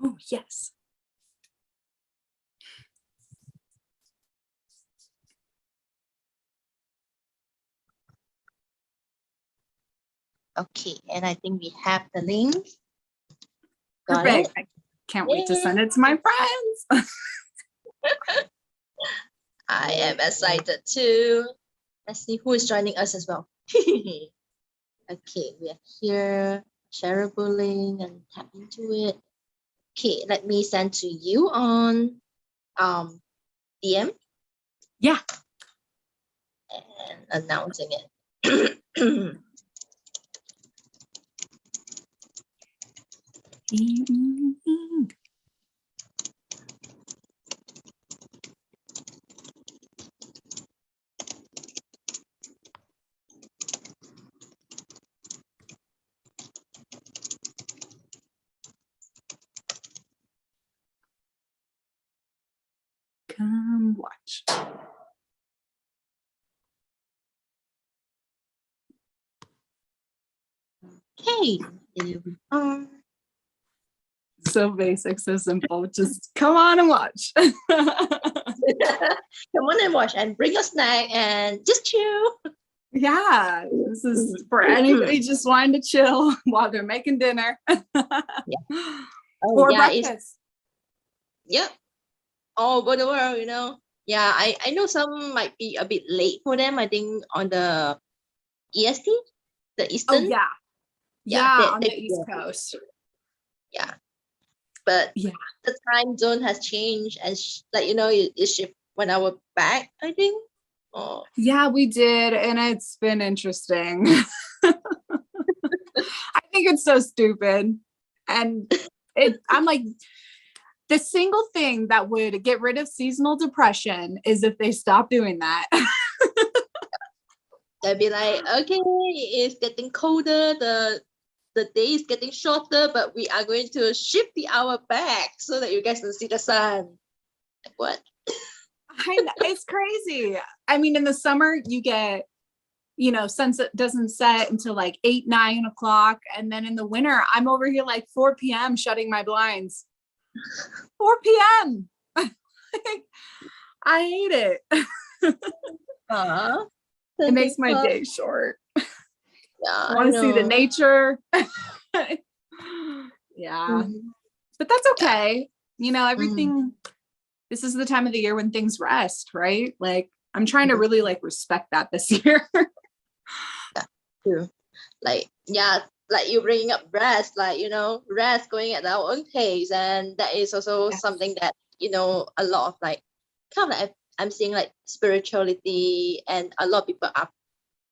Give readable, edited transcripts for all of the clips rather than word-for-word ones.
Oh, yes. Okay, and I think we have the link. Got Perfect. it? I can't wait to send it to my friends. I am excited too. Let's see who is joining us as well. Okay, we are here. Shareable link and tap into it. Okay, let me send to you on DM. Yeah. And announcing it. Come watch. Okay, here we are. So basic, so simple. Just come on and watch. Come on and watch and bring your snack and just chill. Yeah, this is for anybody just wanting to chill while they're making dinner. Yeah. Or breakfast. Yep. All over the world, you know. Yeah, I know some might be a bit late for them. I think on the EST, the Eastern. Oh, yeah. Yeah, on the East Coast. Yeah. But yeah, the time zone has changed and like, you know, it shift 1 hour back, I think. Oh. Yeah, we did. And it's been interesting. I think it's so stupid. And I'm like, the single thing that would get rid of seasonal depression is if they stop doing that. They'd be like, okay, it's getting colder, the day is getting shorter, but we are going to shift the hour back so that you guys can see the sun. Like what? I know, it's crazy. I mean, in the summer, you get, you know, sunset doesn't set until like 8, 9 o'clock. And then in the winter, I'm over here like 4 p.m. shutting my blinds. 4 p.m. I hate it. It makes my day short. Yeah, I want to see the nature. Yeah. But that's okay. You know, everything, this is the time of the year when things rest, right? Like, I'm trying to really like respect that this year. Yeah, true. Like, yeah, like you bringing up rest, like, you know, rest going at our own pace. And that is also something that, you know, a lot of like, kind of like I'm seeing like spirituality and a lot of people are,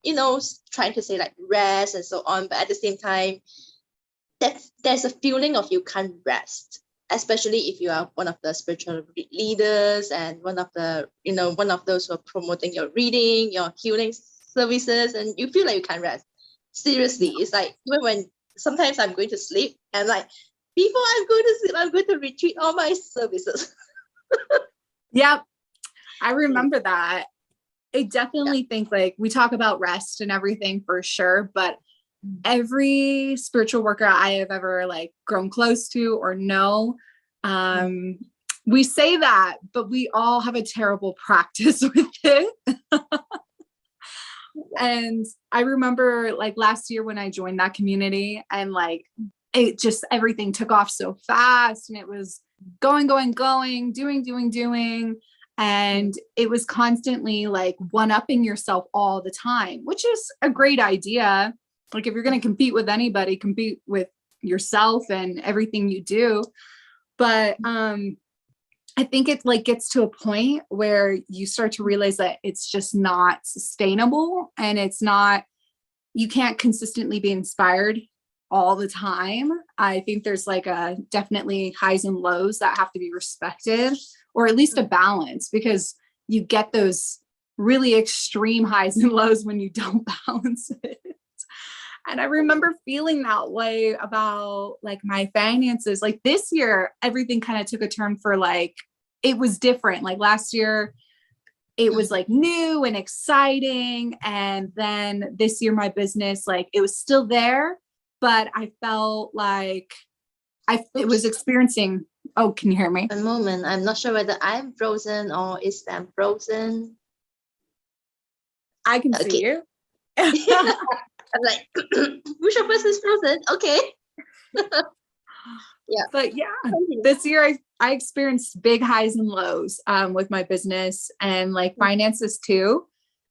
you know, trying to say like rest and so on. But at the same time, there's a feeling of you can't rest, especially if you are one of the spiritual leaders and one of the, you know, one of those who are promoting your reading, your healing services, and you feel like you can't rest. Seriously, it's like even when sometimes I'm going to sleep and like before I'm going to sleep, I'm going to retreat all my services. Yep. I remember that. I definitely think like we talk about rest and everything for sure, but every spiritual worker I have ever like grown close to or know, we say that, but we all have a terrible practice with it. And I remember like last year when I joined that community and like it just everything took off so fast and it was going, doing. And it was constantly like one-upping yourself all the time, which is a great idea. Like if you're going to compete with anybody, compete with yourself and everything you do. But I think it like gets to a point where you start to realize that it's just not sustainable and it's not, you can't consistently be inspired all the time. I think there's like a definitely highs and lows that have to be respected, or at least a balance, because you get those really extreme highs and lows when you don't balance it. And I remember feeling that way about like my finances. Like this year, everything kind of took a turn for like, it was different. Like last year, it was like new and exciting. And then this year, my business, like it was still there, but I felt like it was experiencing, oh, can you hear me? A moment. I'm not sure whether I'm frozen or is Sam frozen. I can see you. I'm like, which of us is frozen? Okay. Yeah. But yeah, this year I experienced big highs and lows with my business and like finances too.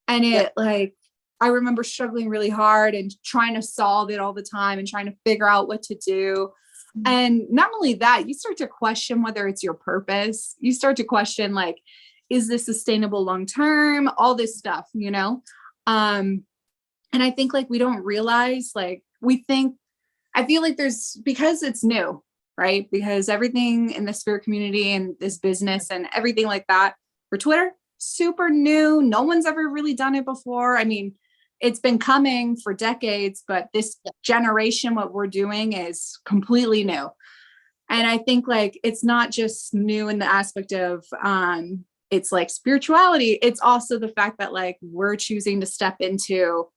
And it like, I remember struggling really hard and trying to solve it all the time and trying to figure out what to do. And not only that, you start to question whether it's your purpose. You start to question, like, is this sustainable long term? All this stuff, you know? And I think like we don't realize, like, I feel like because it's new, right? Because everything in the spirit community and this business and everything like that for Twitter, super new. No one's ever really done it before. I mean, it's been coming for decades, but this generation, what we're doing is completely new. And I think like, it's not just new in the aspect of, it's like spirituality. It's also the fact that like, we're choosing to step into,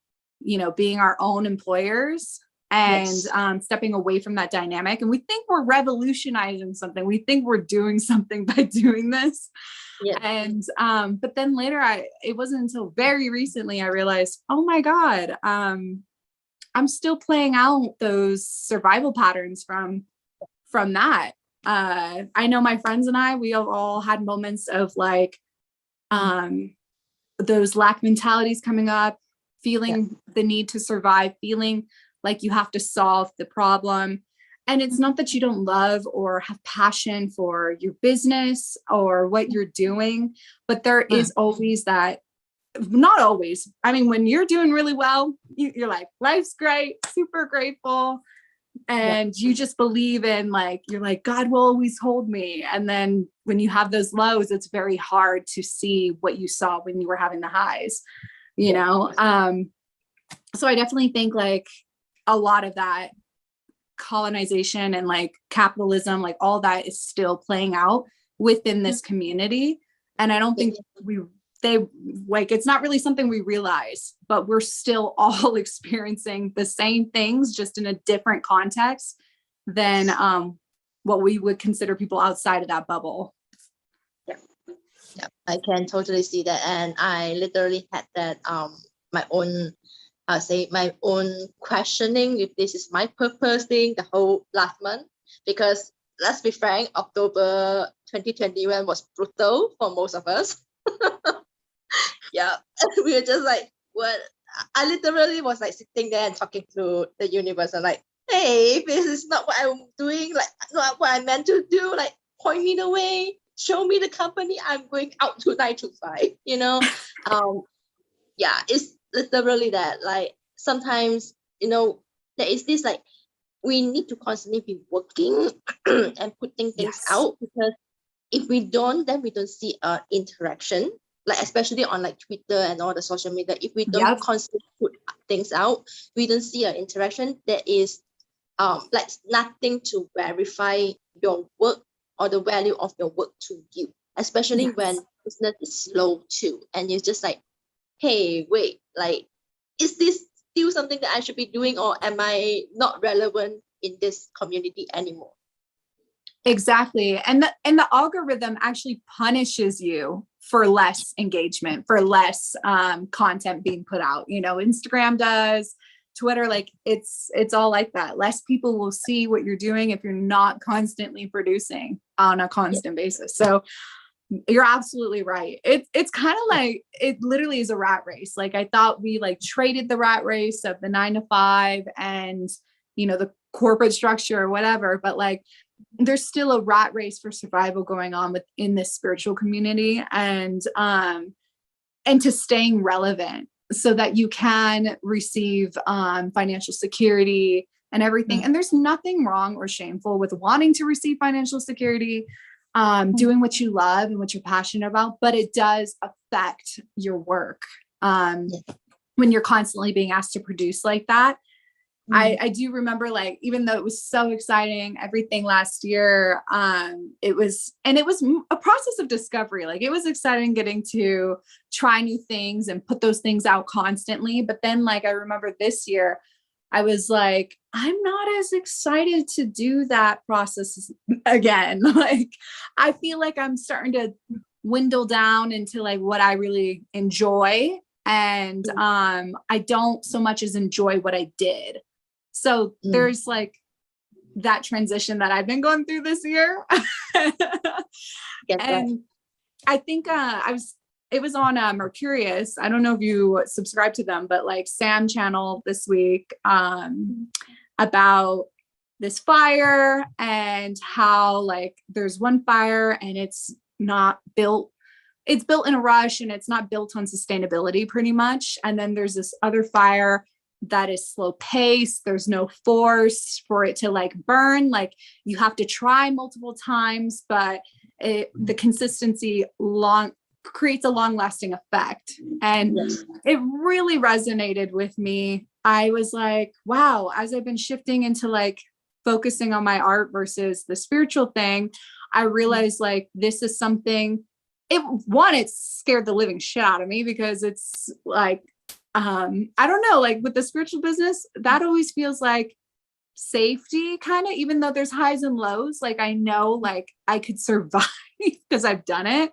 you know, being our own employers and stepping away from that dynamic. And we think we're revolutionizing something. We think we're doing something by doing this. Yeah. And but then later it wasn't until very recently I realized, oh my God, I'm still playing out those survival patterns from that. I know my friends and we have all had moments of like those lack mentalities coming up, feeling the need to survive, feeling like you have to solve the problem. And it's not that you don't love or have passion for your business or what you're doing, but there is always that, not always. I mean, when you're doing really well, you're like, life's great, super grateful. And you just believe in like, you're like, God will always hold me. And then when you have those lows, it's very hard to see what you saw when you were having the highs, you know? So I definitely think like a lot of that colonization and like capitalism, like all that is still playing out within this community. And I don't think it's not really something we realize, but we're still all experiencing the same things, just in a different context than what we would consider people outside of that bubble. Yeah, I can totally see that. And I literally had that my own questioning if this is my purpose thing the whole last month, because let's be frank, October 2021 was brutal for most of us. Yeah, we were just like, what? I literally was like sitting there and talking to the universe and like, hey, if this is not what I'm doing, like not what I meant to do, like point me the way, show me the company I'm going out to 9 to 5, you know? Yeah, it's literally that. Like sometimes, you know, there is this like, we need to constantly be working and putting things out, because if we don't, then we don't see interaction, like especially on like Twitter and all the social media. If we don't constantly put things out, we don't see an interaction. There is like nothing to verify your work or the value of your work to you, especially when business is slow too. And it's just like, hey, wait, like, is this still something that I should be doing, or am I not relevant in this community anymore? Exactly. And the algorithm actually punishes you for less engagement, for less content being put out. You know, Instagram does, Twitter, like it's all like that. Less people will see what you're doing if you're not constantly producing on a constant basis. So you're absolutely right. It's kind of like, it literally is a rat race. Like I thought we like traded the rat race of the 9 to 5 and, you know, the corporate structure or whatever, but like there's still a rat race for survival going on within this spiritual community, and to staying relevant so that you can receive financial security and everything. And there's nothing wrong or shameful with wanting to receive financial security, doing what you love and what you're passionate about, but it does affect your work when you're constantly being asked to produce like that. I do remember, like, even though it was so exciting, everything last year, it was a process of discovery. Like it was exciting getting to try new things and put those things out constantly. But then like, I remember this year, I was like, I'm not as excited to do that process again. Like, I feel like I'm starting to dwindle down into like what I really enjoy. And I don't so much as enjoy what I did. So there's like that transition that I've been going through this year. And I think it was on Mercurius. I don't know if you subscribe to them, but like Sam channel this week about this fire and how like there's one fire and it's built in a rush and it's not built on sustainability pretty much. And then there's this other fire that is slow paced. There's no force for it to like burn. Like you have to try multiple times, but the consistency creates a long lasting effect. And it really resonated with me. I was like, wow, as I've been shifting into like focusing on my art versus the spiritual thing, I realized like, this is something it scared the living shit out of me because it's like, I don't know, like with the spiritual business, that always feels like safety kind of, even though there's highs and lows, like I know like I could survive because I've done it.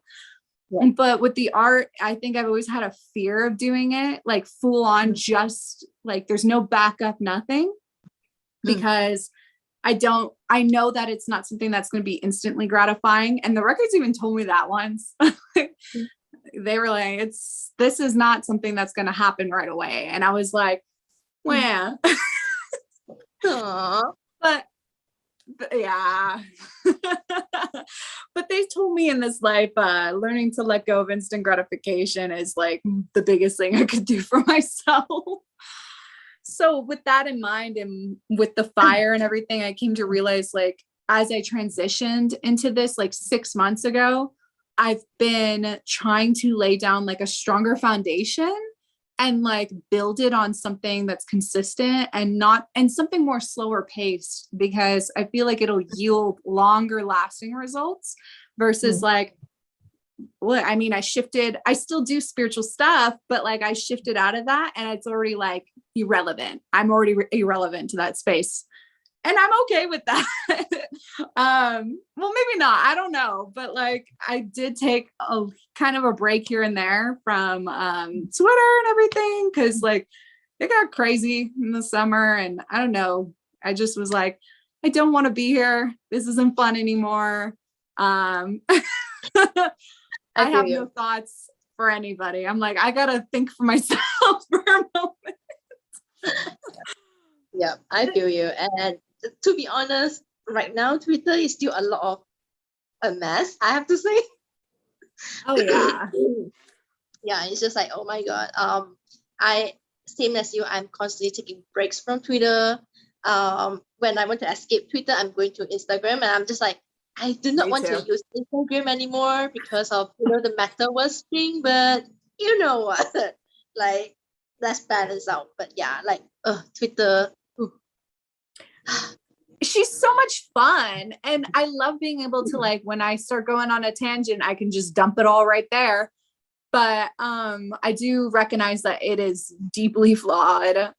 But with the art, I think I've always had a fear of doing it, like full on, just like there's no backup, nothing, because I know that it's not something that's going to be instantly gratifying. And the records even told me that once. They were like, this is not something that's going to happen right away. And I was like, well, but yeah. But they told me in this life, learning to let go of instant gratification is like the biggest thing I could do for myself. So with that in mind, and with the fire and everything, I came to realize, like, as I transitioned into this, like 6 months ago, I've been trying to lay down like a stronger foundation and like build it on something that's consistent and something more slower paced, because I feel like it'll yield longer lasting results versus like, well, I mean, I still do spiritual stuff, but like I shifted out of that and it's already like irrelevant. I'm already irrelevant to that space. And I'm okay with that. Well, maybe not, I don't know. But like, I did take a kind of a break here and there from Twitter and everything, because like it got crazy in the summer. And I don't know, I just was like, I don't want to be here. This isn't fun anymore. I have no thoughts for anybody. I'm like, I gotta think for myself for a moment. Yeah, I feel you. And to be honest, right now, Twitter is still a lot of a mess, I have to say. Oh yeah. Yeah, it's just like, oh my God. Same as you, I'm constantly taking breaks from Twitter. When I want to escape Twitter, I'm going to Instagram, and I'm just like, I do not want to use Instagram anymore because of the metaverse thing. But you know what? Like, let's balance out. But yeah, like Twitter. She's so much fun. And I love being able to, like, when I start going on a tangent, I can just dump it all right there. But I do recognize that it is deeply flawed,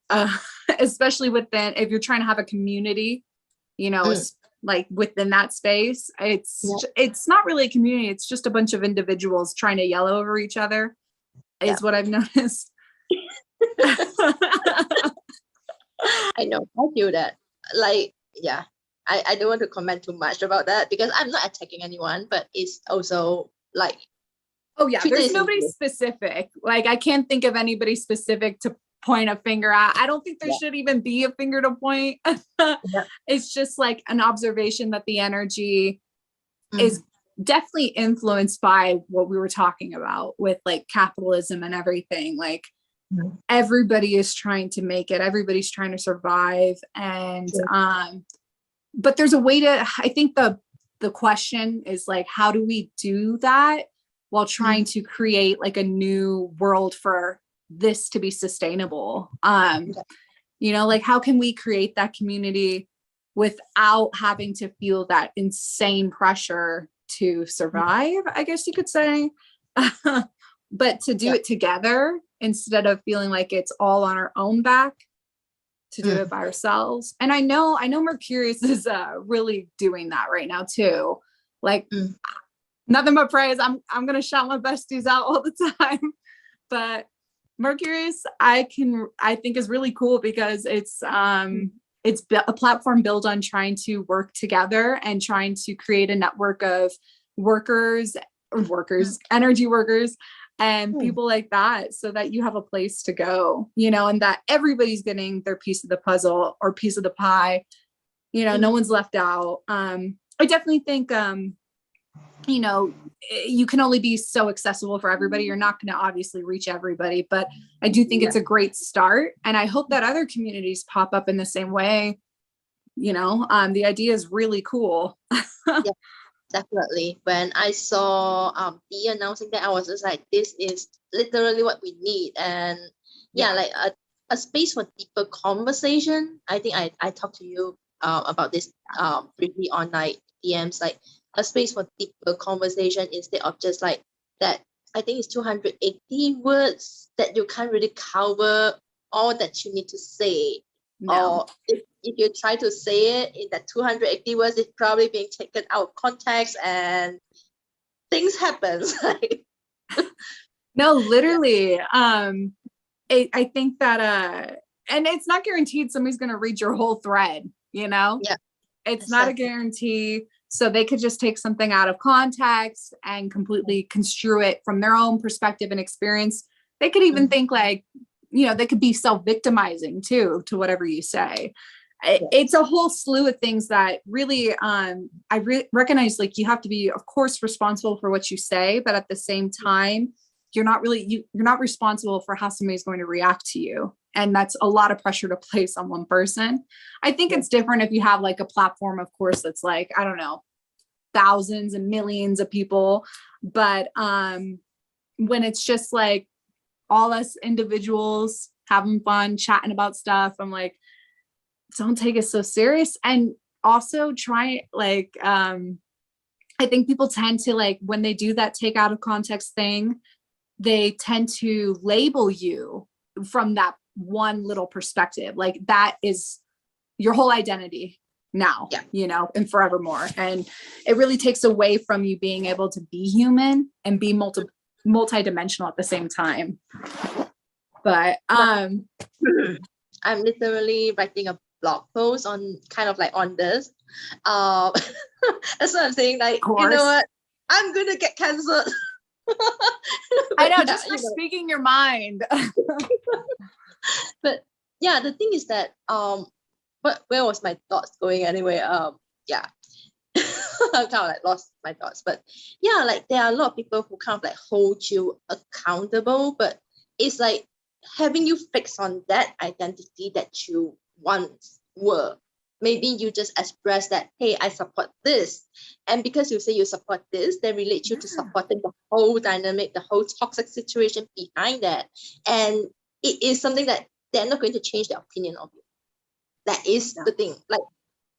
especially if you're trying to have a community, you know, like within that space. It's not really a community. It's just a bunch of individuals trying to yell over each other is what I've noticed. I know, I feel that. Like, yeah, I don't want to comment too much about that because I'm not attacking anyone, but it's also like, oh yeah, there's nobody specific. Like, I can't think of anybody specific to point a finger at. I don't think there should even be a finger to point. It's just like an observation that the energy is definitely influenced by what we were talking about with like capitalism and everything. Like, everybody is trying to make it, everybody's trying to survive. And but there's a way to, I think the question is like, how do we do that while trying to create like a new world for this to be sustainable? You know, like, how can we create that community without having to feel that insane pressure to survive, I guess you could say. But to do it together instead of feeling like it's all on our own back. to do it by ourselves. And I know Mercurius is really doing that right now too. Like nothing but praise. I'm going to shout my besties out all the time, but Mercurius, I think is really cool because it's a platform built on trying to work together and trying to create a network of energy workers, and people like that, so that you have a place to go, and that everybody's getting their piece of the puzzle or piece of the pie, no one's left out. I definitely think, you can only be so accessible for everybody. You're not going to obviously reach everybody, but I do think it's a great start. And I hope that other communities pop up in the same way. The idea is really cool. Yeah, definitely. When I saw Dee announcing that, I was just like, this is literally what we need. And like a space for deeper conversation. I think I talked to you about this briefly on like DMs, like a space for deeper conversation instead of just like that. I think it's 280 words that you can't really cover all that you need to say. No. Or if you try to say it in that 280 words, it's probably being taken out of context and things happen. No, literally. I think that and it's not guaranteed somebody's going to read your whole thread, Yeah. It's not a guarantee. So they could just take something out of context and completely construe it from their own perspective and experience. They could even think like, they could be self-victimizing too, to whatever you say. It's a whole slew of things that really, I recognize, like, you have to be, of course, responsible for what you say, but at the same time, you're not responsible for how somebody's going to react to you. And that's a lot of pressure to place on one person. I think it's different if you have like a platform, of course, that's like, I don't know, thousands and millions of people. But when it's just like all us individuals having fun, chatting about stuff, I'm like, don't take it so serious. And also try, like, I think people tend to, like, when they do that take out of context thing, they tend to label you from that one little perspective. Like, that is your whole identity now, and forevermore. And it really takes away from you being able to be human and be multi-dimensional at the same time. But I'm literally writing a blog post on kind of like on this. That's what I'm saying. Like, you know what? I'm gonna get cancelled. I know, just for speaking your mind. But yeah, the thing is that where was my thoughts going anyway? I kind of like lost my thoughts. But yeah, like there are a lot of people who kind of like hold you accountable, but it's like having you fix on that identity that you once were. Maybe you just express that, hey, I support this. And because you say you support this, they relate you to supporting the whole dynamic, the whole toxic situation behind that. And it is something that they're not going to change their opinion of you. That is the thing. Like,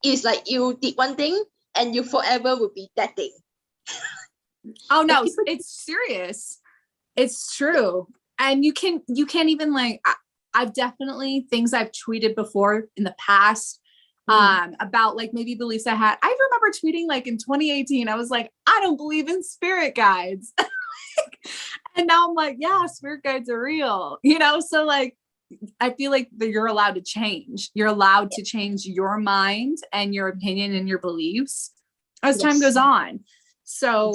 it's like you did one thing and you forever will be that thing. Oh no, it's serious. It's true. And you can't even, like, I've definitely things I've tweeted before in the past about, like, maybe beliefs I had. I remember tweeting like in 2018, I was like, I don't believe in spirit guides. And now I'm like, yeah, spirit guides are real, so like, I feel like that you're allowed to change. You're allowed to change your mind and your opinion and your beliefs as time goes on. So,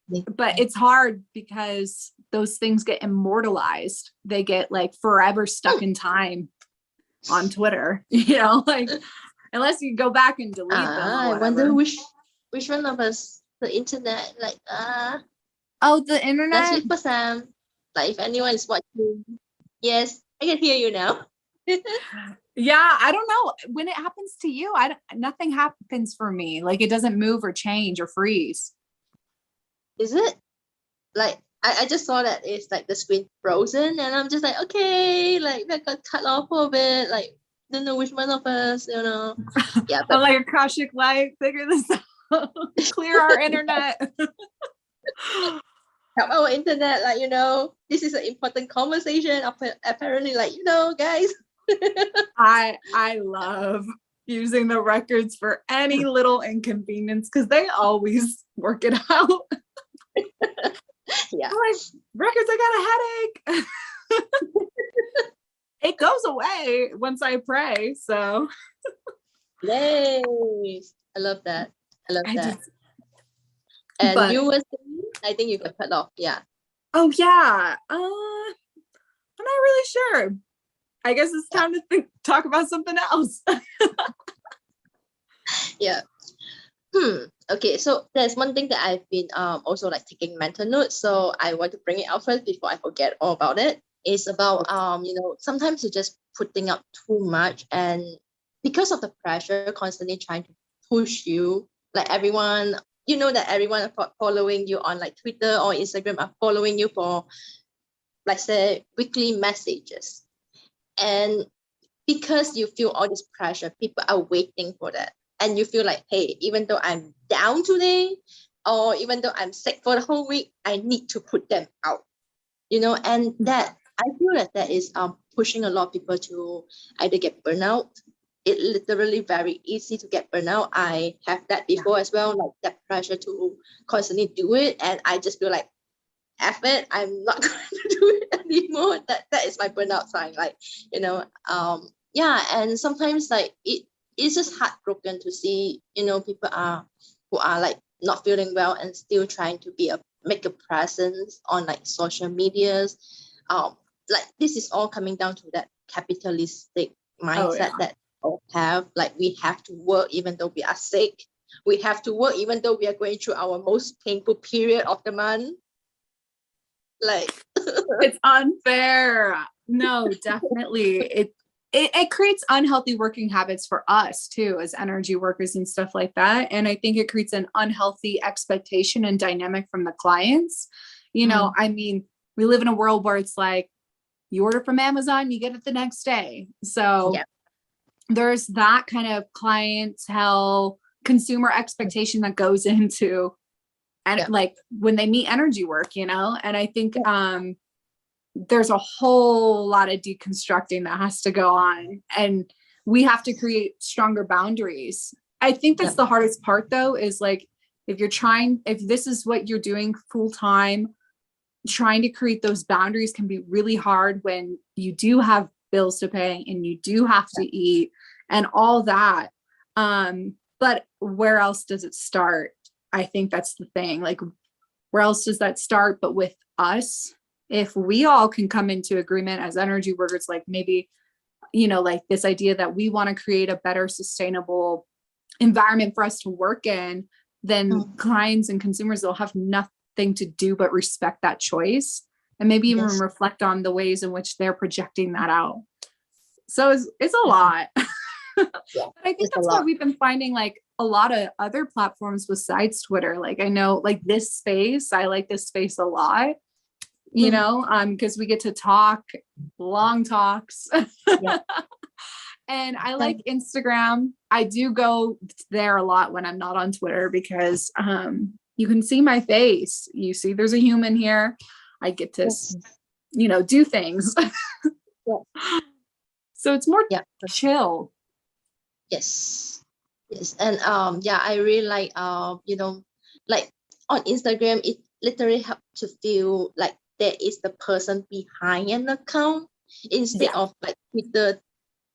but it's hard because those things get immortalized. They get like forever stuck in time on Twitter, like, unless you go back and delete them. I wonder which one of us, the internet, like, oh, the internet. Let's wait for Sam. Like, if anyone is watching, yes, I can hear you now. Yeah, I don't know. When it happens to you, nothing happens for me. Like, it doesn't move or change or freeze. Is it? Like, I just saw that it's like the screen frozen, and I'm just like, okay, like that got cut off for a bit. Like, don't know which one of us, Yeah, but I'm like, Akashic light, figure this out. Clear our internet. Help our internet, like, this is an important conversation. Apparently, like, guys. I love using the records for any little inconvenience because they always work it out. Yeah. I'm like, records, I got a headache. It goes away once I pray. So Yay. I love that. I love I that. just, And but you were saying, I think you got cut off. Yeah. oh yeah. I'm not really sure. I guess it's time to talk about something else. Yeah. Okay, so there's one thing that I've been also like taking mental notes, so I want to bring it out first before I forget all about it. It's about sometimes you're just putting up too much, and because of the pressure constantly trying to push you, like everyone, you know that everyone following you on like Twitter or Instagram are following you for, let's say, weekly messages. And because you feel all this pressure, people are waiting for that. And you feel like, hey, even though I'm down today, or even though I'm sick for the whole week, I need to put them out. And that I feel that is pushing a lot of people to either get burnout. It literally very easy to get burnout. I have that before as well, like that pressure to constantly do it. And I just feel like, F it, I'm not going to do it anymore. That is my burnout sign. Like, yeah, and sometimes like it's just heartbroken to see, people who are like not feeling well and still trying to make a presence on like social medias. Like this is all coming down to that capitalistic mindset that all have. Like we have to work even though we are sick. We have to work even though we are going through our most painful period of the month. Like it's unfair. No, definitely. It creates unhealthy working habits for us too, as energy workers and stuff like that. And I think it creates an unhealthy expectation and dynamic from the clients. I mean, we live in a world where it's like you order from Amazon, you get it the next day. So there's that kind of clientele consumer expectation that goes into and like when they meet energy work, and I think there's a whole lot of deconstructing that has to go on, and we have to create stronger boundaries. I think that's the hardest part though, is like, if this is what you're doing full time, trying to create those boundaries can be really hard when you do have bills to pay and you do have to eat and all that. But where else does it start? I think that's the thing. Like, where else does that start but with us? If we all can come into agreement as energy workers, like maybe, like this idea that we want to create a better sustainable environment for us to work in, then clients and consumers will have nothing to do but respect that choice and maybe even reflect on the ways in which they're projecting that out. So it's a lot. But I think that's what we've been finding, like a lot of other platforms besides Twitter. Like I know like this space, I like this space a lot, because we get to talk long talks. And I like Instagram. I do go there a lot when I'm not on Twitter because you can see my face. You see there's a human here. I get to, do things. So it's more chill. Yes. And I really like like on Instagram, it literally helps to feel like there is the person behind an account instead of like Twitter.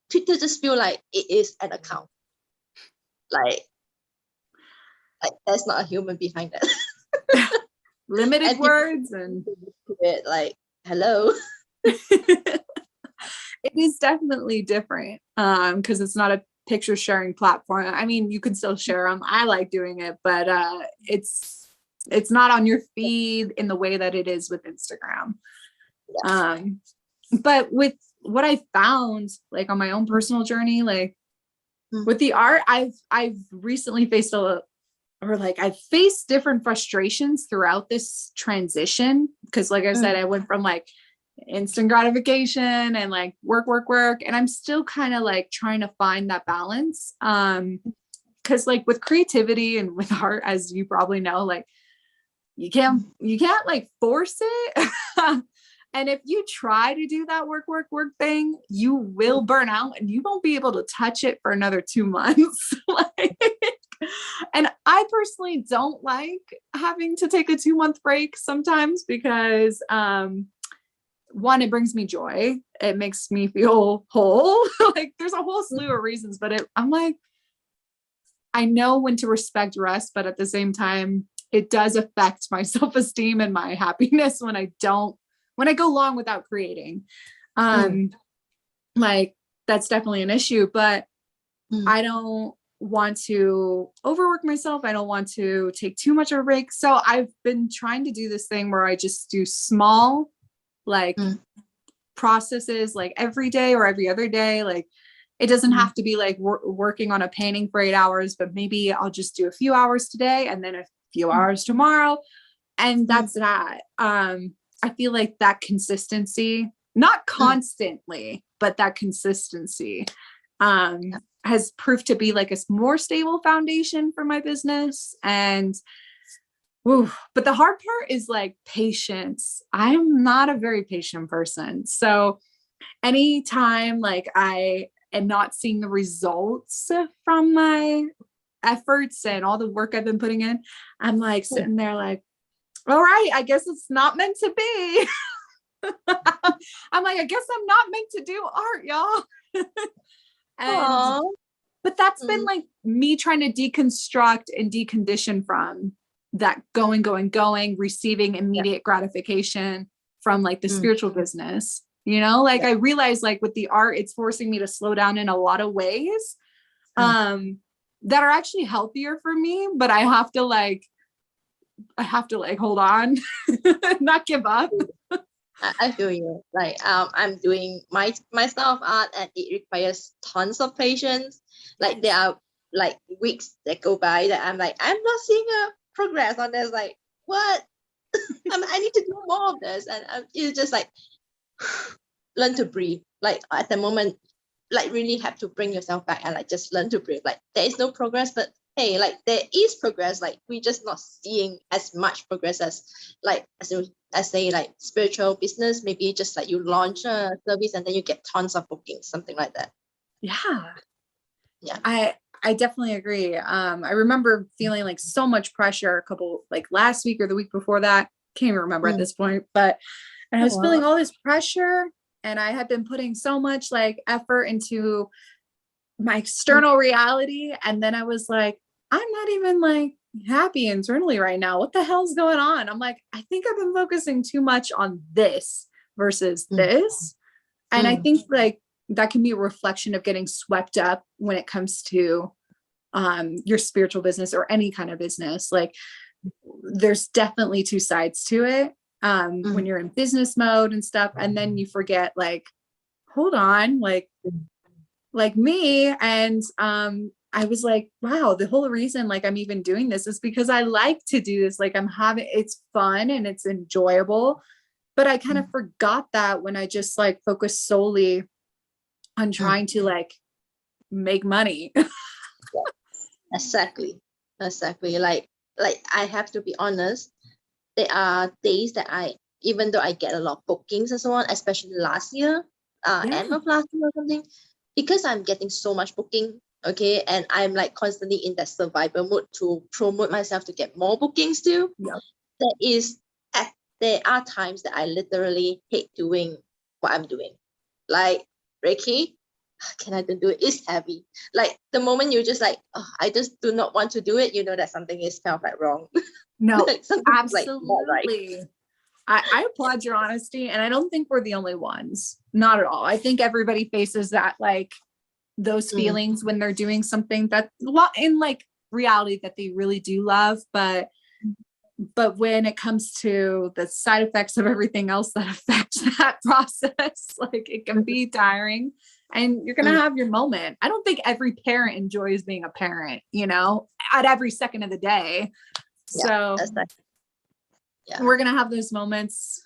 Twitter just feel like it is an account. Like there's not a human behind that. Limited and words and it like hello. It is definitely different because it's not a picture sharing platform. I mean, you can still share them. I like doing it, but it's not on your feed in the way that it is with Instagram. But with what I found, like on my own personal journey, like with the art, I've recently faced I've faced different frustrations throughout this transition. Cause like I said, I went from like instant gratification and like work. And I'm still kind of like trying to find that balance. Cause like with creativity and with art, as you probably know, like you can't like force it. And if you try to do that work thing, you will burn out and you won't be able to touch it for another 2 months. Like, and I personally don't like having to take a 2-month break sometimes because, one, it brings me joy. It makes me feel whole. Like there's a whole slew of reasons, but I'm like, I know when to respect rest, but at the same time, it does affect my self-esteem and my happiness when I go long without creating. Like that's definitely an issue, but I don't want to overwork myself. I don't want to take too much of a break. So I've been trying to do this thing where I just do small, like processes, like every day or every other day. Like it doesn't have to be like working on a painting for 8 hours, but maybe I'll just do a few hours today and then a few hours tomorrow. And that's that. I feel like that consistency, not constantly, but that consistency, has proved to be like a more stable foundation for my business. And but the hard part is like patience. I'm not a very patient person. So anytime like I am not seeing the results from my efforts and all the work I've been putting in, I'm like sitting there like, all right, I guess it's not meant to be. I'm like, I guess I'm not meant to do art, y'all. But that's been like me trying to deconstruct and decondition from that going, receiving immediate gratification from like the spiritual business, like I realized like with the art, it's forcing me to slow down in a lot of ways, that are actually healthier for me, but I have to like hold on, not give up. I feel you. Like I'm doing myself art and it requires tons of patience. Like there are like weeks that go by that I'm like, I'm not seeing a progress on this. Like what? I need to do more of this. And you just like learn to breathe. Like at the moment, like really have to bring yourself back and like just learn to breathe. Like there is no progress, but hey, like there is progress. Like we're just not seeing as much progress as like as say like spiritual business. Maybe just like you launch a service and then you get tons of bookings, something like that. Yeah. I definitely agree. I remember feeling like so much pressure like last week or the week before that. Can't even remember at this point, but I was feeling all this pressure and I had been putting so much like effort into my external reality. And then I was like, I'm not even like happy internally right now. What the hell's going on? I'm like, I think I've been focusing too much on this versus this. And I think like that can be a reflection of getting swept up when it comes to your spiritual business or any kind of business. Like there's definitely two sides to it. When you're in business mode and stuff, and then you forget like, hold on, like me. And I was like, wow, the whole reason like I'm even doing this is because I like to do this. Like it's fun and it's enjoyable. But I kind of forgot that when I just like focused solely on trying to like make money. Exactly. Like I have to be honest. There are days that even though I get a lot of bookings and so on, especially last year, end of last year or something, because I'm getting so much booking, okay, and I'm like constantly in that survival mode to promote myself to get more bookings too. There are times that I literally hate doing what I'm doing. Like Reiki, can I do it? It's heavy. Like the moment you're just like, oh, I just do not want to do it, you know that something is kind of like wrong. No, like absolutely. Like, I applaud your honesty, and I don't think we're the only ones. Not at all. I think everybody faces that, like those feelings when they're doing something that in like reality that they really do love, but when it comes to the side effects of everything else that affects that process, like it can be tiring, and you're going to have your moment. I don't think every parent enjoys being a parent, at every second of the day. So we're going to have those moments.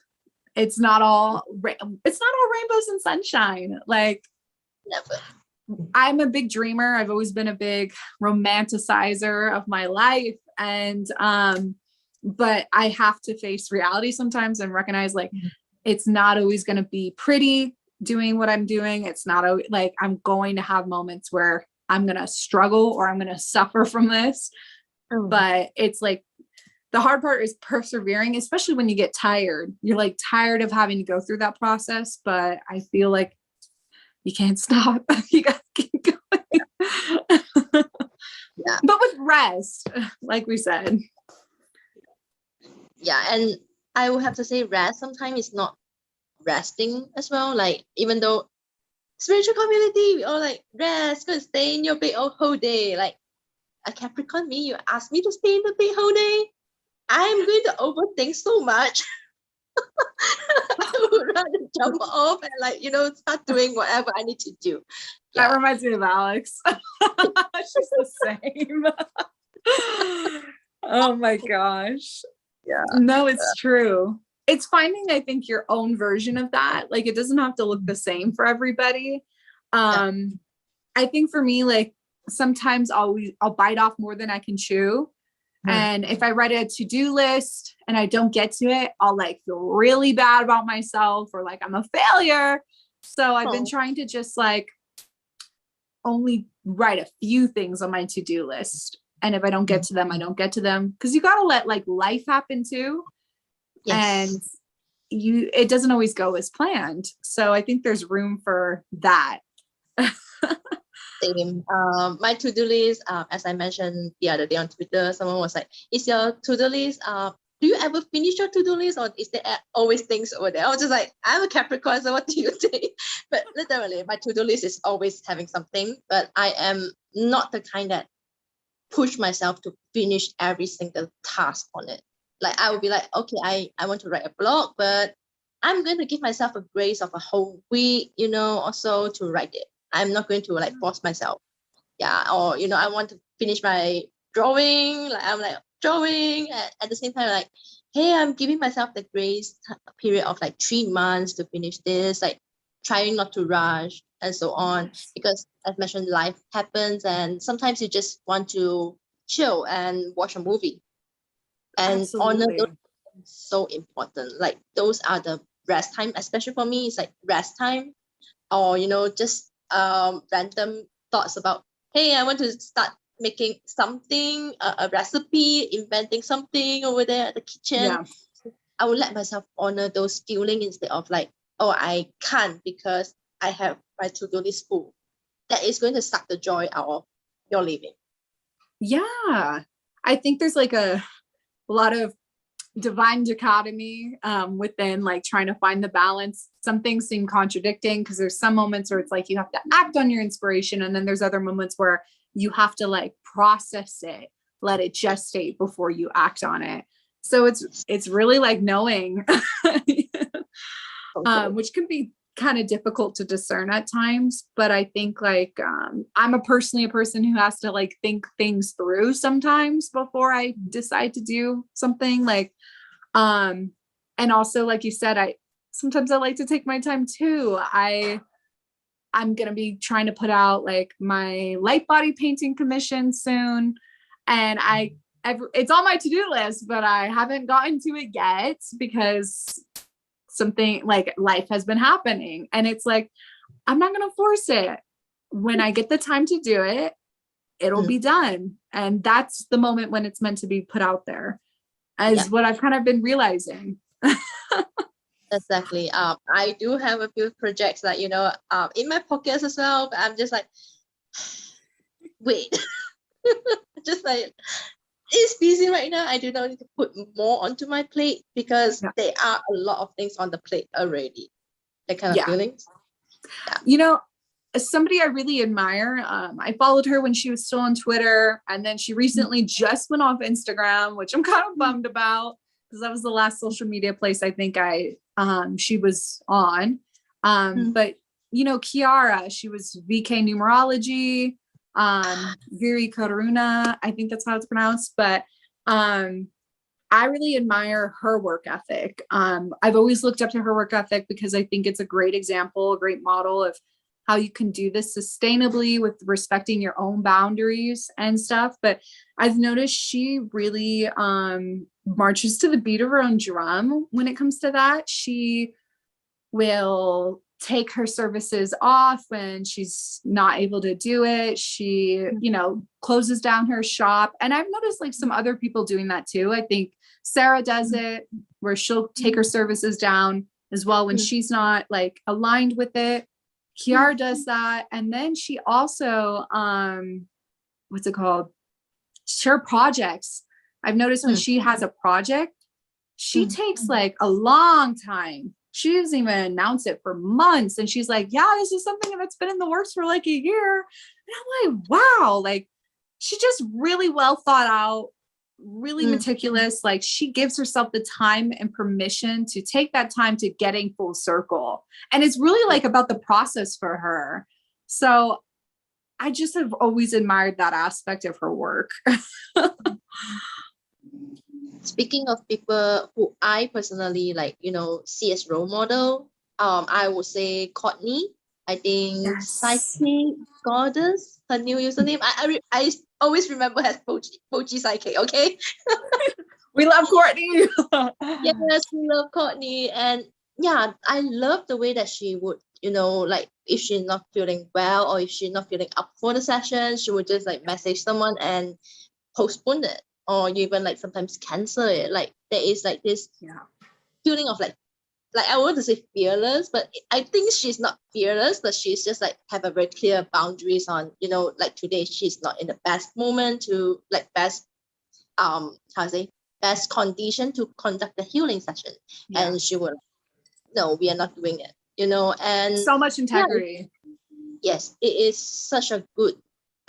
It's not all rainbows and sunshine. Like I'm a big dreamer. I've always been a big romanticizer of my life. And, but I have to face reality sometimes and recognize like, it's not always going to be pretty doing what I'm doing. It's not like I'm going to have moments where I'm going to struggle or I'm going to suffer from this. But it's like the hard part is persevering, especially when you get tired. You're like tired of having to go through that process, but I feel like you can't stop. You got to keep going. Yeah. But with rest, like we said. Yeah, and I would have to say rest sometimes is not resting as well. Like, even though spiritual community, we all like rest, go stay in your bed all whole day. Like a Capricorn me, you ask me to stay in the bed whole day, I'm going to overthink so much. I would rather jump off and like, start doing whatever I need to do. That reminds me of Alex. She's the same. Oh my gosh. Yeah. No, it's true. It's finding, I think, your own version of that. Like, it doesn't have to look the same for everybody. I think for me, like, sometimes I'll bite off more than I can chew. And if I write a to-do list and I don't get to it, I'll like feel really bad about myself or like I'm a failure. So I've been trying to just like only write a few things on my to-do list. And if I don't get to them, I don't get to them. Because you got to let like life happen too. Yes. And it doesn't always go as planned. So I think there's room for that. Same. My to-do list, as I mentioned the other day on Twitter, someone was like, is your to-do list, do you ever finish your to-do list, or is there always things over there? I was just like, I'm a Capricorn, so what do you think? But literally, my to-do list is always having something, but I am not the kind that push myself to finish every single task on it. Like, I would be like, okay, I want to write a blog, but I'm going to give myself a grace of a whole week, or so to write it. I'm not going to like force myself. Yeah. Or, I want to finish my drawing. Like, I'm like drawing at the same time, like, hey, I'm giving myself the grace period of like 3 months to finish this, like trying not to rush and so on. Because as mentioned, life happens and sometimes you just want to chill and watch a movie. And honor those is so important. Like, those are the rest time, especially for me, it's like rest time. Or, just random thoughts about, hey, I want to start making something, a recipe, inventing something over there at the kitchen. Yeah. I would let myself honor those feelings instead of like, oh, I can't because I have my to-do list full. That is going to suck the joy out of your living. Yeah. I think there's like a lot of divine dichotomy within like trying to find the balance. Some things seem contradicting because there's some moments where it's like you have to act on your inspiration, and then there's other moments where you have to like process it, let it gestate before you act on it. So it's really like knowing, which can be kind of difficult to discern at times. But I think like I'm personally a person who has to like think things through sometimes before I decide to do something. Like and also, like you said, sometimes I like to take my time too. I'm gonna be trying to put out like my light body painting commission soon, and it's on my to-do list, but I haven't gotten to it yet because something like life has been happening, and it's like I'm not gonna force it. When I get the time to do it, it'll be done, and that's the moment when it's meant to be put out there, is what I've kind of been realizing. Exactly. I do have a few projects that in my pockets as well, but I'm just like, wait, just like, it's busy right now. I do not need to put more onto my plate because there are a lot of things on the plate already. That kind of feelings. Yeah. Somebody I really admire, I followed her when she was still on Twitter, and then she recently just went off Instagram, which I'm kind of bummed about because that was the last social media place I think she was on. But Kiara, she was VK numerology, Viri Karuna, I think that's how it's pronounced, but I really admire her work ethic. I've always looked up to her work ethic because I think it's a great example, a great model of how you can do this sustainably with respecting your own boundaries and stuff. But I've noticed she really marches to the beat of her own drum when it comes to that. She will take her services off when she's not able to do it. She, you know, closes down her shop. And I've noticed like some other people doing that too. I think Sarah does it where she'll take her services down as well when she's not like aligned with it. Kiara does that. And then she also, what's it called? Her projects. I've noticed when she has a project, she takes like a long time. She doesn't even announce it for months. And she's like, yeah, this is something that's been in the works for like a year. And I'm like, wow, like she just really well thought out, really meticulous. Like she gives herself the time and permission to take that time to getting full circle. And it's really like about the process for her. So I just have always admired that aspect of her work. Speaking of people who I personally like, you know, see as role model, I would say Courtney. I think Psychic Goddess, her new username. I always remember as Pochi Psychic, okay? We love Courtney. Yes, we love Courtney. And yeah, I love the way that she would, you know, like if she's not feeling well or if she's not feeling up for the session, she would just like message someone and postpone it, or even like sometimes cancel it. Like there is like this feeling of like I want to say fearless, but I think she's not fearless, but she's just like have a very clear boundaries on, you know, like today she's not in the best moment to like best best condition to conduct the healing session. And she will, no, we are not doing it, you know. And so much integrity. Yes, it is such a good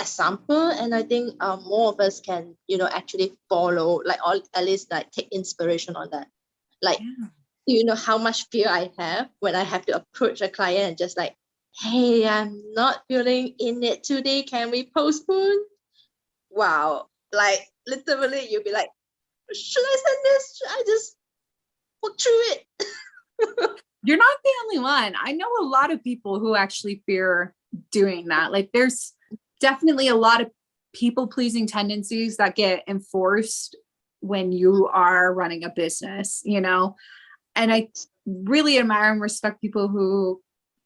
example, and I think more of us can, you know, actually follow, like, or at least like take inspiration on that. Like, do you know how much fear I have when I have to approach a client and just like, hey, I'm not feeling in it today, can we postpone? Wow, like literally you'll be like, should I send this? Should I just walk through it? You're not the only one. I know a lot of people who actually fear doing that. Like there's definitely a lot of people-pleasing tendencies that get enforced when you are running a business, you know? And I really admire and respect people who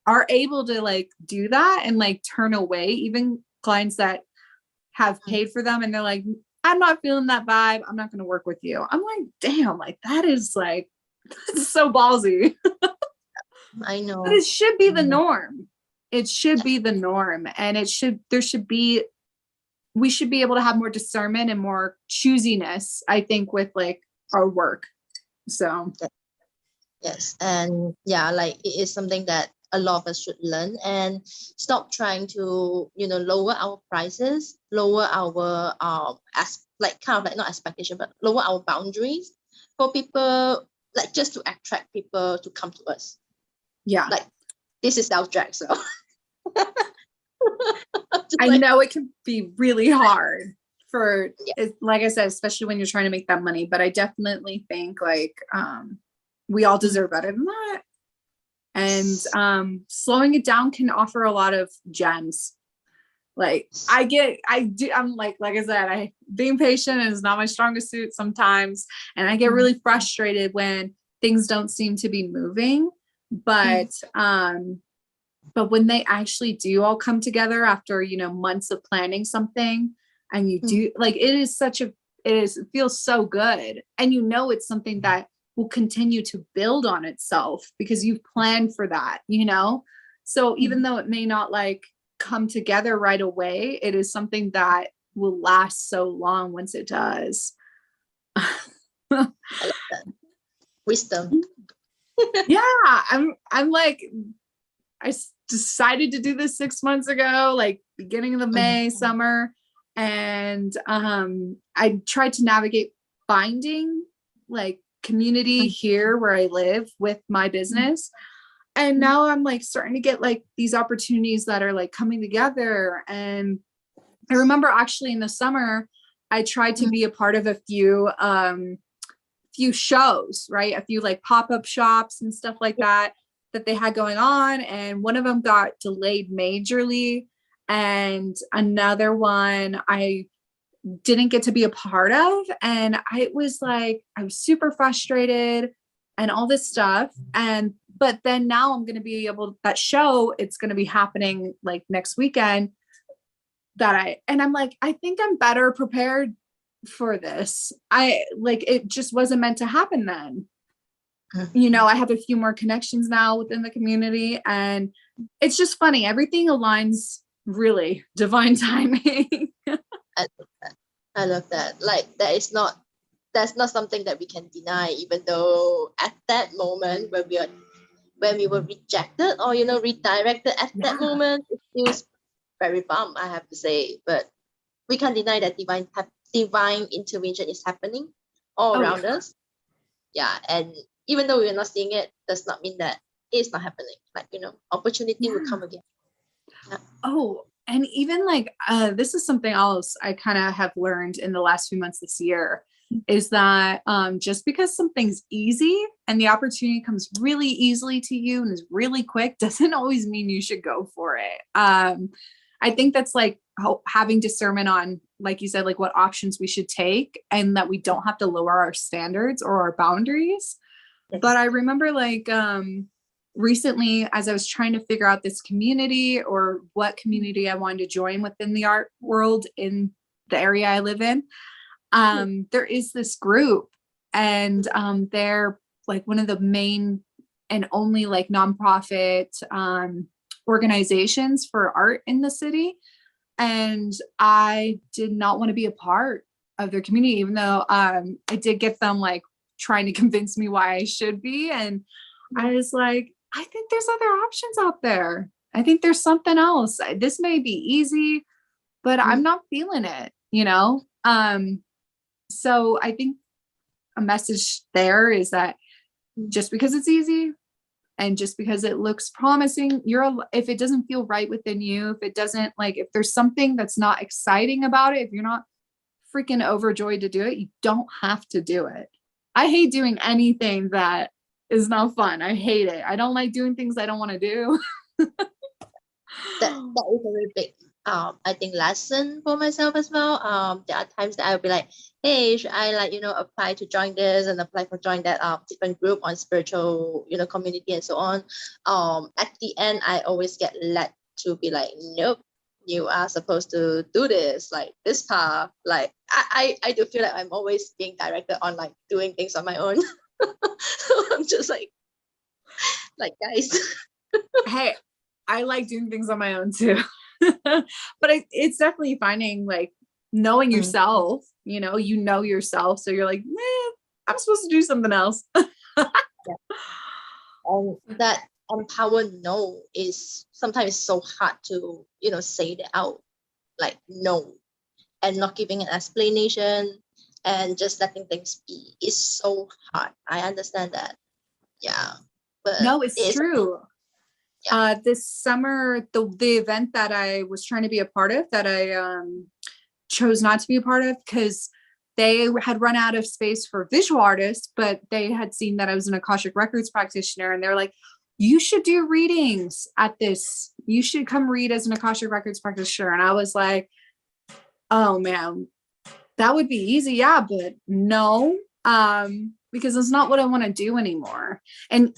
are able to like do that and like turn away even clients that have paid for them and they're like, I'm not feeling that vibe, I'm not going to work with you. I'm like, damn, like that is like, that's so ballsy. I know. But it should be the norm. It should be the norm. And we should be able to have more discernment and more choosiness, I think, with like our work. So yes. And yeah, like it is something that a lot of us should learn and stop trying to, you know, lower our prices, lower our like kind of like not expectation, but lower our boundaries for people, like just to attract people to come to us. Yeah. Like this is our drag, so I know it can be really hard for, like I said, especially when you're trying to make that money, but I definitely think like we all deserve better than that. And slowing it down can offer a lot of gems. Like I'm like I said, being patient is not my strongest suit sometimes. And I get really frustrated when things don't seem to be moving. But when they actually do all come together after, you know, months of planning something, and you do like, it feels so good. And you know, it's something that will continue to build on itself because you've planned for that, you know? So even though it may not like come together right away, it is something that will last so long once it does. I love that. Wisdom. Yeah, I'm like, I decided to do this 6 months ago, like beginning of the May summer. And I tried to navigate finding like community here where I live with my business. And now I'm like starting to get like these opportunities that are like coming together. And I remember actually in the summer, I tried to be a part of a few shows, right? A few like pop-up shops and stuff like that they had going on. And one of them got delayed majorly. And another one I didn't get to be a part of. And I was super frustrated and all this stuff. And but then now I'm going to be able, that show, it's going to be happening like next weekend and I'm like, I think I'm better prepared for this. It just wasn't meant to happen then. You know, I have a few more connections now within the community, and it's just funny. Everything aligns, really divine timing. I love that. Like that's not something that we can deny, even though at that moment when we were rejected or redirected at that moment, it feels very bummed, I have to say. But we can't deny that divine intervention is happening all around us. Yeah, and even though we're not seeing it, does not mean that it's not happening. Like, opportunity will come again. Yeah. Oh, and even like this is something else I kind of have learned in the last few months this year, is that just because something's easy and the opportunity comes really easily to you and is really quick doesn't always mean you should go for it. I think that's like having discernment on, like you said, like what options we should take, and that we don't have to lower our standards or our boundaries. Yes. But I remember like recently, as I was trying to figure out this community or what community I wanted to join within the art world in the area I live in, there is this group, and they're like one of the main and only like nonprofit organizations for art in the city. And I did not want to be a part of their community, even though I did get them like trying to convince me why I should be. And I was like, I think there's other options out there. I think there's something else. This may be easy, but I'm not feeling it, So I think a message there is that just because it's easy and just because it looks promising, if it doesn't feel right within you, if it doesn't, like, if there's something that's not exciting about it, if you're not freaking overjoyed to do it, you don't have to do it. I hate doing anything that is not fun. I hate it. I don't like doing things I don't want to do. That is a very big I think lesson for myself as well. There are times that I'll be like, hey, should I apply to join this and apply for join that different group on spiritual community and so on. At the end I always get led to be like, nope, you are supposed to do this, like this path. Like I do feel like I'm always being directed on like doing things on my own. So I'm just like guys. Hey, I like doing things on my own too. But it's definitely finding like knowing yourself, yourself. So you're like, I'm supposed to do something else. That empowered no is sometimes so hard to, say it out, like no, and not giving an explanation and just letting things be is so hard. I understand that. Yeah. But no, it's true. This summer, the event that I was trying to be a part of, that I chose not to be a part of because they had run out of space for visual artists, but they had seen that I was an Akashic Records practitioner, and they're like, you should do readings at this. You should come read as an Akashic Records practitioner. And I was like, oh man, that would be easy. Yeah, but no, because it's not what I want to do anymore. And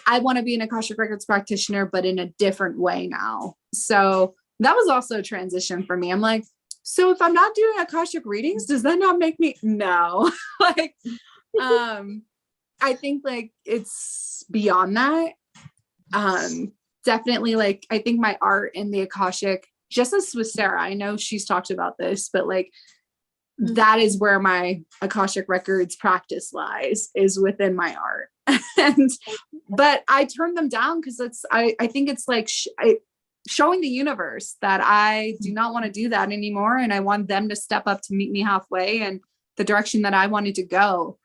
I want to be an Akashic Records practitioner, but in a different way now. So that was also a transition for me. I'm like, so if I'm not doing Akashic readings, does that not make me? No. Like, I think like it's beyond that. Definitely like, I think my art in the Akashic, just as with Sarah, I know she's talked about this, but like, that is where my Akashic Records practice lies, is within my art. But I turned them down because I think it's like showing the universe that I do not want to do that anymore, and I want them to step up to meet me halfway and the direction that I wanted to go.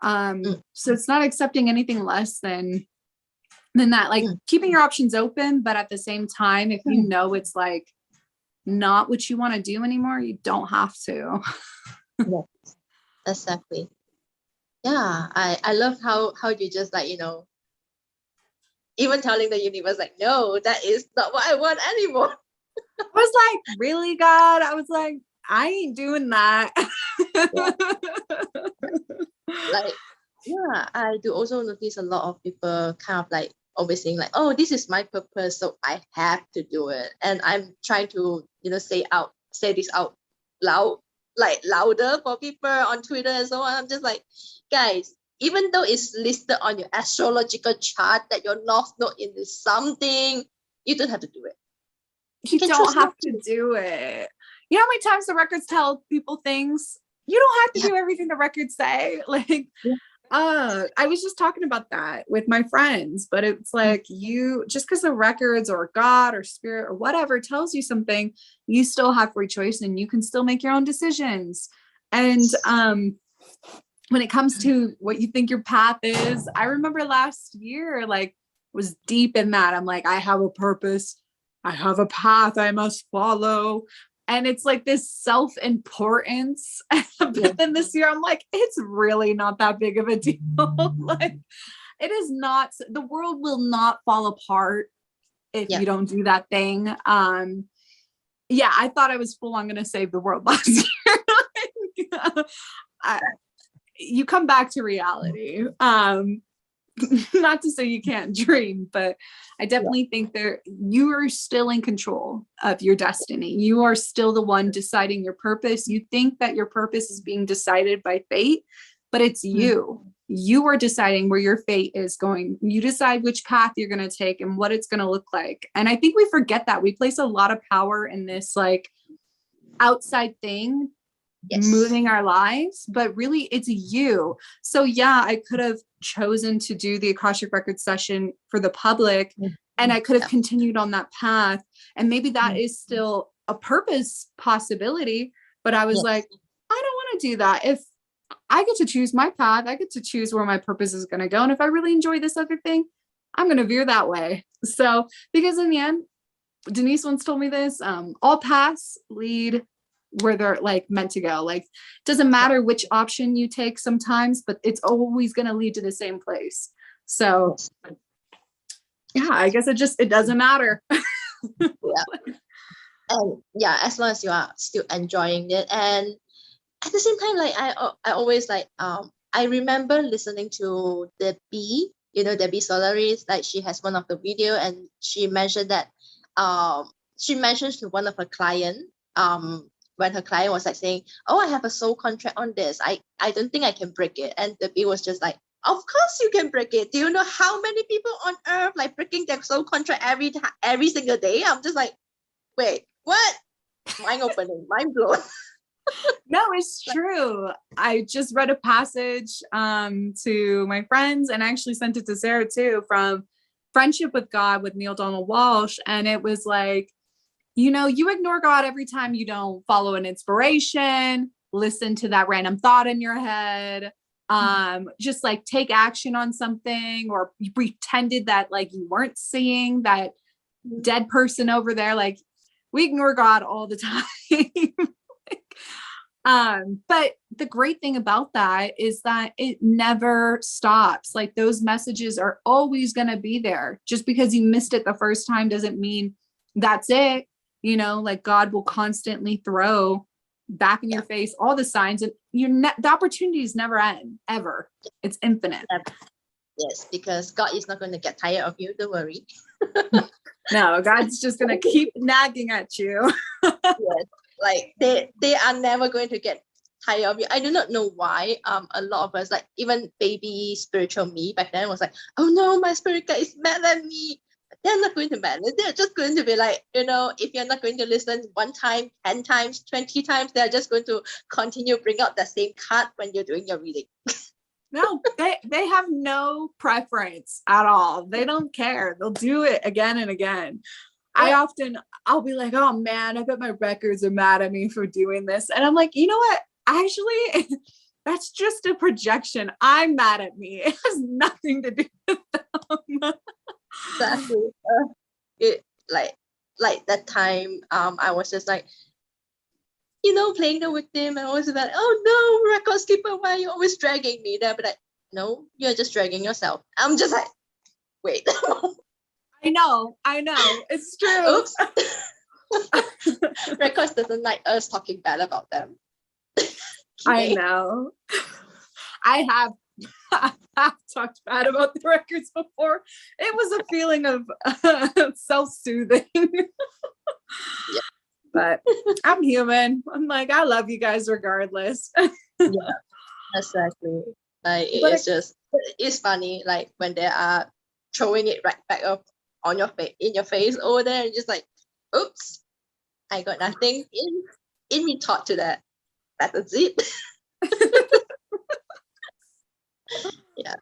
So it's not accepting anything less than that, like keeping your options open, but at the same time, if you know it's like not what you want to do anymore, you don't have to. Yes, exactly. Yeah, I love how you just like, even telling the universe like, no, that is not what I want anymore. I was like, really, God? I was like, I ain't doing that. Like, yeah, I do also notice a lot of people kind of like always saying like, oh, this is my purpose, so I have to do it. And I'm trying to, say this out loud, like louder for people on Twitter and so on. I'm just like, guys, even though it's listed on your astrological chart that your north node is something, you don't have to do it. You don't have to do it. You know how many times the records tell people things? You don't have to do everything the records say. Like, I was just talking about that with my friends, but it's like, you just because the records or God or spirit or whatever tells you something, you still have free choice and you can still make your own decisions. And when it comes to what you think your path is, I remember last year, like, was deep in that. I'm like, I have a purpose, I have a path I must follow. And it's like this self-importance. But then this year I'm like, it's really not that big of a deal. Like, it is not, the world will not fall apart if you don't do that thing. I thought I was full on going to save the world last year. You come back to reality. Not to say you can't dream, but I definitely think you are still in control of your destiny. You are still the one deciding your purpose. You think that your purpose is being decided by fate, but it's you. You are deciding where your fate is going. You decide which path you're going to take and what it's going to look like. And I think we forget that. We place a lot of power in this like outside thing moving our lives, but really it's you. So I could have chosen to do the Akashic Record session for the public, and I could have continued on that path, and maybe that is still a purpose possibility, but I was like, I don't want to do that. If I get to choose my path, I get to choose where my purpose is going to go, and if I really enjoy this other thing, I'm going to veer that way. So, because in the end, Denise once told me this, all paths lead where they're like meant to go. Like, doesn't matter which option you take sometimes, but it's always going to lead to the same place. So I guess it doesn't matter. And as long as you are still enjoying it. And at the same time, like I always like, I remember listening to Debbie, Debbie Solaris, like she has one of the video, and she mentioned that, she mentions to one of her client, when her client was like saying, oh, I have a soul contract on this, I don't think I can break it. And the bee was just like, of course you can break it. Do you know how many people on earth like breaking their soul contract every single day? I'm just like, wait, what? Mind opening, mind blown. No, it's true. I just read a passage to my friends, and I actually sent it to Sarah too, from Friendship with God with Neil Donald Walsh. And it was like, you ignore God every time you don't follow an inspiration, listen to that random thought in your head, just like take action on something, or you pretended that like you weren't seeing that dead person over there. Like, we ignore God all the time. But the great thing about that is that it never stops. Like, those messages are always going to be there. Just because you missed it the first time doesn't mean that's it. Like, God will constantly throw back in your face all the signs, and the opportunities never end, ever. It's infinite. Yes, because God is not going to get tired of you. Don't worry. No, God's just going to keep nagging at you. Yes, like they are never going to get tired of you. I do not know why. A lot of us, like even baby spiritual me back then, was like, oh no, my spirit guide is mad at me. They're not going to manage. They're just going to be like, if you're not going to listen 1 time, 10 times, 20 times, they're just going to continue bring out the same card when you're doing your reading. No, they have no preference at all. They don't care. They'll do it again and again. I'll be like, oh man, I bet my records are mad at me for doing this. And I'm like, you know what? Actually, that's just a projection. I'm mad at me. It has nothing to do with them. Exactly. It like that time, I was just like, playing the victim, and I was like, oh no, record skipper, why are you always dragging me? They'll be like, no, you're just dragging yourself. I'm just like, wait. I know, it's true. Oops. Records doesn't like us talking bad about them. I know. I have I've talked bad about the records before. It was a feeling of self-soothing. Yeah. But I'm human. I'm like, I love you guys regardless. Yeah, exactly. Like it's funny, like when they are throwing it right back up on your face, in your face over there, and just like, oops, I got nothing in me thought to that. That's it. Yeah.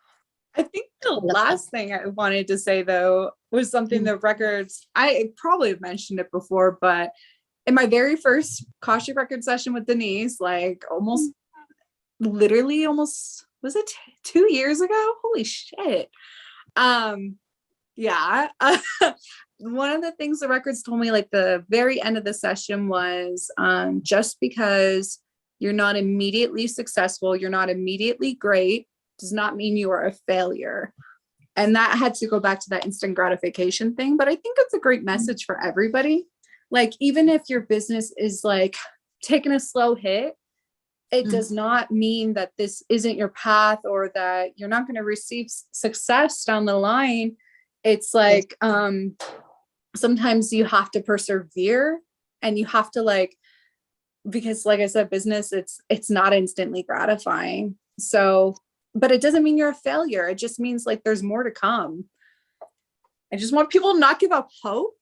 I think the last thing I wanted to say though was something the records, I probably have mentioned it before, but in my very first Kashi record session with Denise, like almost was it 2 years ago? Holy shit. Yeah. One of the things the records told me, like the very end of the session was, just because you're not immediately successful, you're not immediately great, does not mean you are a failure. And that had to go back to that instant gratification thing. But I think it's a great message for everybody. Like, even if your business is like taking a slow hit, it does not mean that this isn't your path or that you're not going to receive success down the line. It's like, sometimes you have to persevere, and you have to because like I said, business, it's not instantly gratifying. So, but it doesn't mean you're a failure. It just means like there's more to come. I just want people to not give up hope.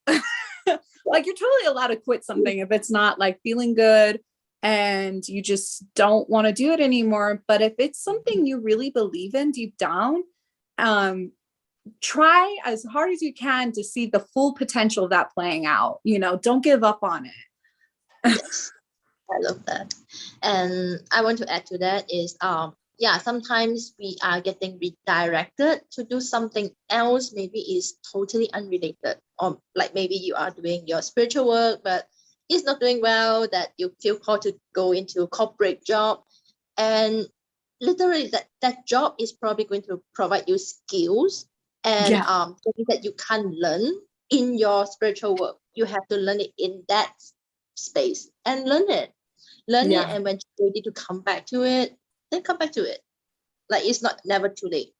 Like, you're totally allowed to quit something if it's not like feeling good and you just don't want to do it anymore. But if it's something you really believe in deep down, try as hard as you can to see the full potential of that playing out. Don't give up on it. Yes, I love that. And I want to add to that is, sometimes we are getting redirected to do something else, maybe is totally unrelated, or like maybe you are doing your spiritual work, but it's not doing well, that you feel called to go into a corporate job, and literally that job is probably going to provide you skills and something that you can't learn in your spiritual work. You have to learn it in that space and learn it, and when you're ready to come back to it, then come back to it. Like, it's never too late.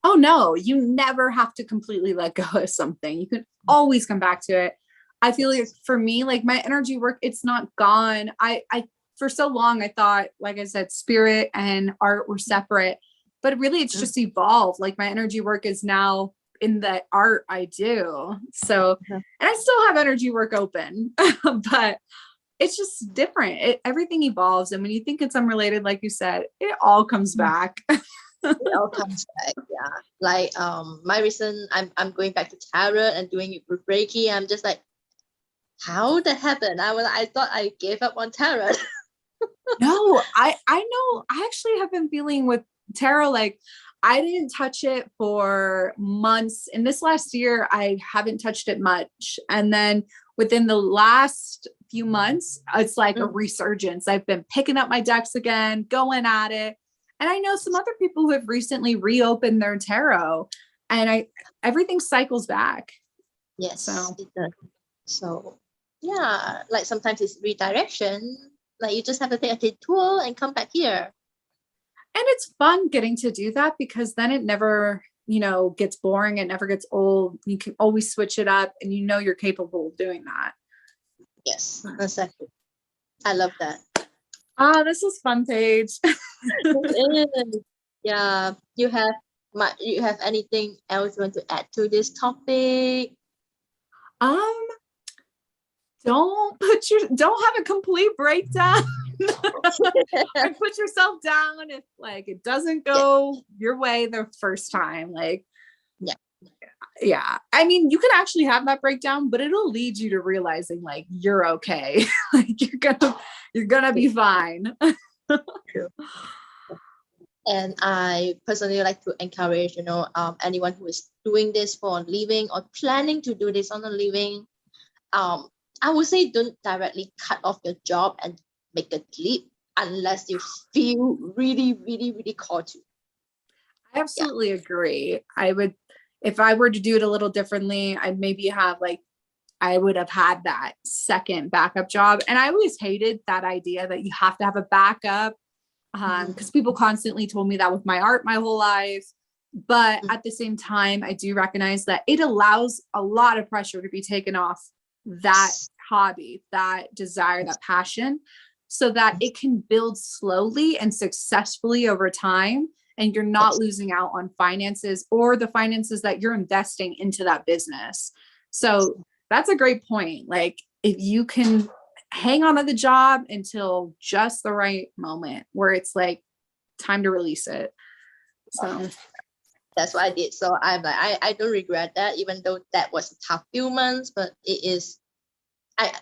Oh no, you never have to completely let go of something. You can always come back to it. I feel like for me, like my energy work, it's not gone. I for so long I thought, like I said, spirit and art were separate, but really it's just evolved. Like, my energy work is now in the art I do. So, and I still have energy work open, but it's just different. Everything evolves. And when you think it's unrelated, like you said, it all comes back. It all comes back. Yeah. Like, my recent, I'm going back to tarot and doing it with Reiki. I'm just like, how that happened? I thought I gave up on tarot. No, I know. I actually have been feeling with tarot, like I didn't touch it for months. In this last year, I haven't touched it much. And then within the last few months, it's like a resurgence. I've been picking up my decks again, going at it. And I know some other people who have recently reopened their tarot, and everything cycles back. Yes, it does. So yeah, like sometimes it's redirection. Like, you just have to take a detour and come back here. And it's fun getting to do that, because then it never, gets boring. It never gets old. You can always switch it up, and you're capable of doing that. Yes, exactly. I love that. This is fun, Paige. Yeah. You have anything else you want to add to this topic? Don't have a complete breakdown. And put yourself down if like it doesn't go your way the first time. Like, yeah. I mean, you can actually have that breakdown, but it'll lead you to realizing like you're okay. Like, you're gonna be fine. And I personally like to encourage, anyone who is doing this for a living or planning to do this on a living, I would say don't directly cut off your job and make a leap unless you feel really, really, really called to. I absolutely agree. If I were to do it a little differently, I'd maybe I would have had that second backup job. And I always hated that idea that you have to have a backup. because people constantly told me that with my art my whole life. But at the same time, I do recognize that it allows a lot of pressure to be taken off that hobby, that desire, that passion, so that it can build slowly and successfully over time. And you're not losing out on finances or the finances that you're investing into that business. So that's a great point. Like if you can hang on to the job until just the right moment where it's like time to release it. So that's what I did. So I'm like, I don't regret that, even though that was a tough few months, but it is,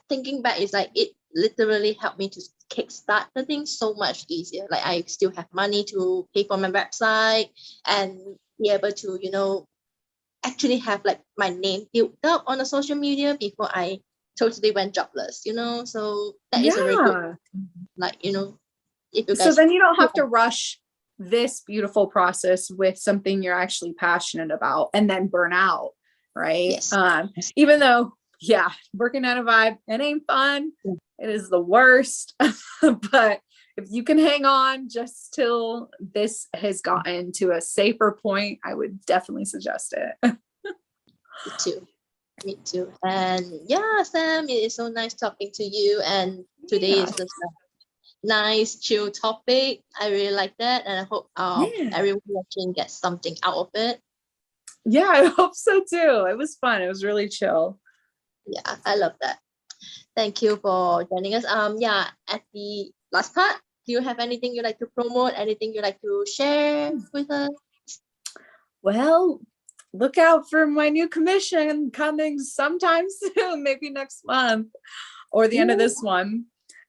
thinking back, it's like, it literally helped me to kickstart the thing so much easier. Like I still have money to pay for my website and be able to, actually have like my name built up on the social media before I totally went jobless, so that is a very good, like, if you guys. So then you don't have to rush this beautiful process with something you're actually passionate about and then burn out, right? Yes. Even though, working 9 to 5, it ain't fun. It is the worst. But if you can hang on just till this has gotten to a safer point, I would definitely suggest it. Me too. And Sam, it is so nice talking to you. And today is just a nice, chill topic. I really like that. And I hope everyone watching gets something out of it. Yeah, I hope so too. It was fun. It was really chill. Yeah, I love that. Thank you for joining us. At the last part, do you have anything you'd like to promote? Anything you'd like to share with us? Well, look out for my new commission coming sometime soon, maybe next month or the end of this one.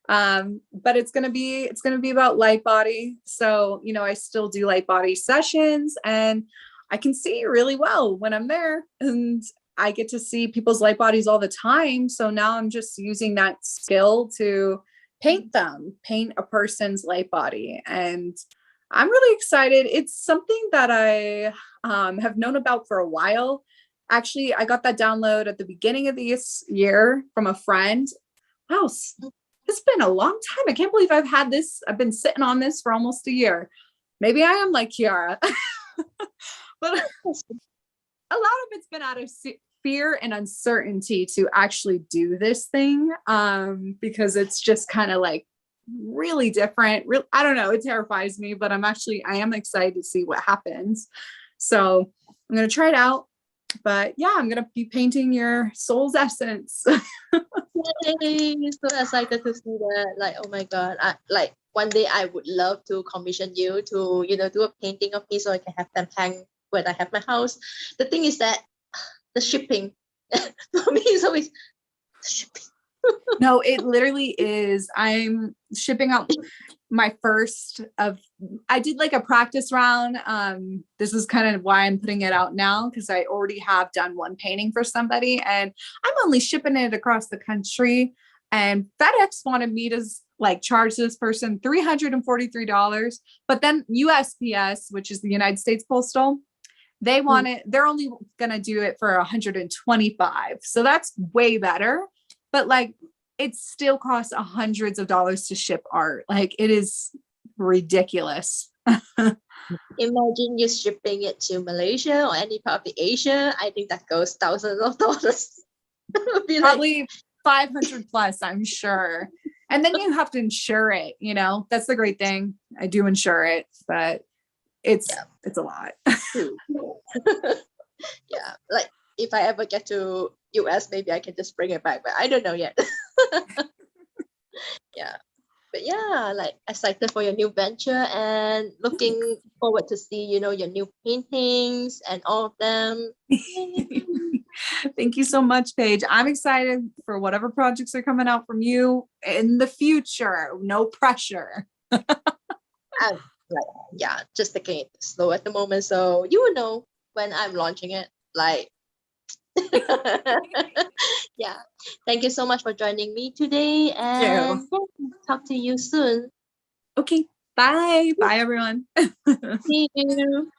But it's gonna be about light body. So, I still do light body sessions and I can see really well when I'm there, and I get to see people's light bodies all the time. So now I'm just using that skill to paint a person's light body. And I'm really excited. It's something that I have known about for a while. Actually, I got that download at the beginning of this year from a friend. Wow, it's been a long time. I can't believe I've been sitting on this for almost a year. Maybe I am like Kiara. But a lot of it's been out of fear and uncertainty to actually do this thing, because it's just kind of like really different. I don't know. It terrifies me, but I am excited to see what happens. So I'm going to try it out. But I'm going to be painting your soul's essence. Yay, so excited to see that. Like, oh my God. One day I would love to commission you to, do a painting of me so I can have them hang when I have my house. The thing is that the shipping for me is always shipping. No, it literally is. I'm shipping out my first I did like a practice round. This is kind of why I'm putting it out now, because I already have done one painting for somebody and I'm only shipping it across the country. And FedEx wanted me to charge this person $343. But then USPS, which is the United States Postal, they're only going to do it for $125. So that's way better. But it still costs hundreds of dollars to ship art. It is ridiculous. Imagine you shipping it to Malaysia or any part of the Asia. I think that goes thousands of dollars. Probably 500 plus, I'm sure. And then you have to insure it. That's the great thing. I do insure it, but it's a lot. If I ever get to US, maybe I can just bring it back, but I don't know yet. But excited for your new venture and looking forward to see, your new paintings and all of them. Thank you so much, Paige. I'm excited for whatever projects are coming out from you in the future. No pressure. Just taking it slow at the moment. So you will know when I'm launching it. Thank you so much for joining me today, and talk to you soon. Okay, bye everyone. See you.